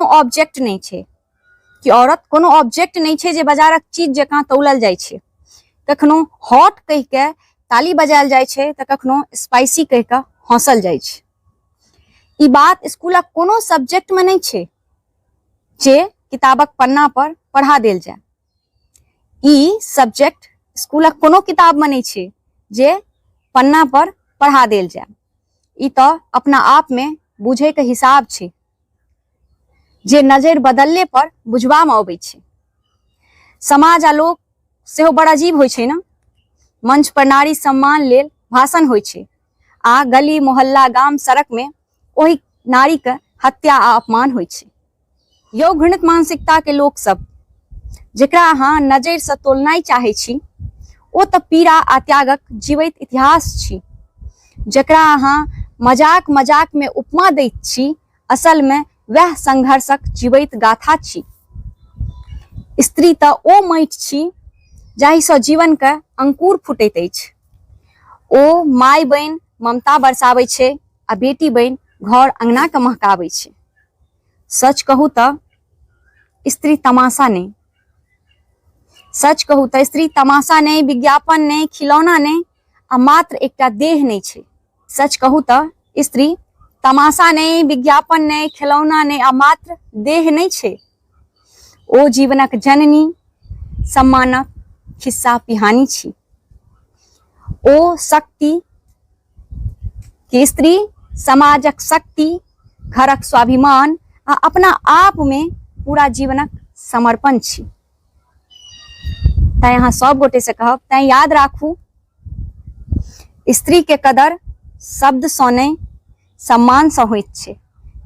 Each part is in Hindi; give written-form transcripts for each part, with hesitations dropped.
ऑब्जेक्ट नहीं छे, कि औरत कोनो ऑब्जेक्ट नहीं छे जे बाजारक चीज जकाँ तौलल जाइ छे। कखनो हॉट कह के ताली बजायल जाइ छे त कखनो स्पाइसी कह के हंसल जाइ छे। ई बात स्कूलक कोनो सब्जेक्ट में नहीं छे जे किताबक पन्ना पर पढ़ा देल जाए। ई सब्जेक्ट स्कूलक कोनो किताब में नहीं छे जे पन्ना पर पढ़ा देल जाए। ई तो अपना आप में बुझे के हिसाब छे जे नजर बदलले पर बुझबा में अबै छे। समाज आ लोक सेहो बड़ अजीब होइ छे ना। मंच पर नारी सम्मान लेल भाषण होइ छे आ गली मोहल्ला गाम सड़क में ओही नारी के हत्या आ अपमान होइ छे। यो घृणित मानसिकता के लोक सब जेकरा अहाँ नजर से तोलनाई चाहे छी ओ तो पीड़ा आ त्यागक जीवित इतिहास छी। जेकरा अहाँ मजाक मजाक में उपमा दैत छी असल में वह संघर्षक जीवित गाथा छी। स्त्री तो ओ माटि छी जाहि सँ जीवन के अंकुर फुटैत अछि। ओ माय बहन ममता बरसाबै छे आ बेटी बहन घर अंगना के महकाबै छे। सच कहू तो स्त्री तमाशा नहीं, सच कहू तो स्त्री तमाशा नहीं, विज्ञापन नहीं, खिलौना नहीं आ मात्र एकटा देह नहीं छे। सच कहू तो स्त्री तमाशा नहीं, विज्ञापन नहीं, खिलौना नहीं आ मात्र देह नहीं छे। ओ जीवनक जननी, सम्मानक खिस्सा पिहानी छी। ओ शक्ति कि स्त्री समाजक शक्ति, घरक स्वाभिमान आ अपना आप में पूरा जीवनक समर्पण छी। तैं यहाँ सब गोटे से कहब, तैं याद राखू स्त्री के कदर शब्द सँ नहीं सम्मान सँ होइत छे।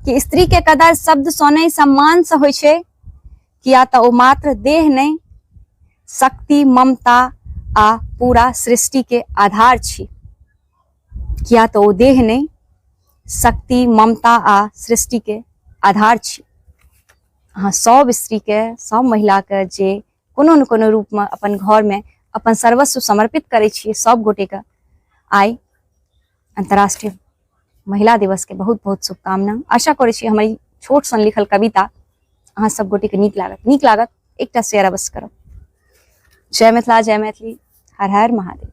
कि स्त्री के कदर शब्द सँ नहीं सम्मान सँ होइ छे किया तो ओ मात्र देह नहीं शक्ति, ममता आ पूरा सृष्टि के आधार छी। किया तो ओ देह नहीं शक्ति, ममता आ सृष्टि के आधार छी। अहाँ सब स्त्री के, सब महिला के जे कोनो न कोनो रूप में अपन घर में अपन सर्वस्व समर्पित करे छिए, सब गोटे के आइ अंतर्राष्ट्रीय महिला दिवस के बहुत बहुत शुभकामना। आशा करे छी हमारी छोट सन लिखल कविता अहाँ सब गोटे के नीक लागत। एकटा शेयर अवश्य करब। जय मिथिला, जय मैथिली, हर हर महादेव।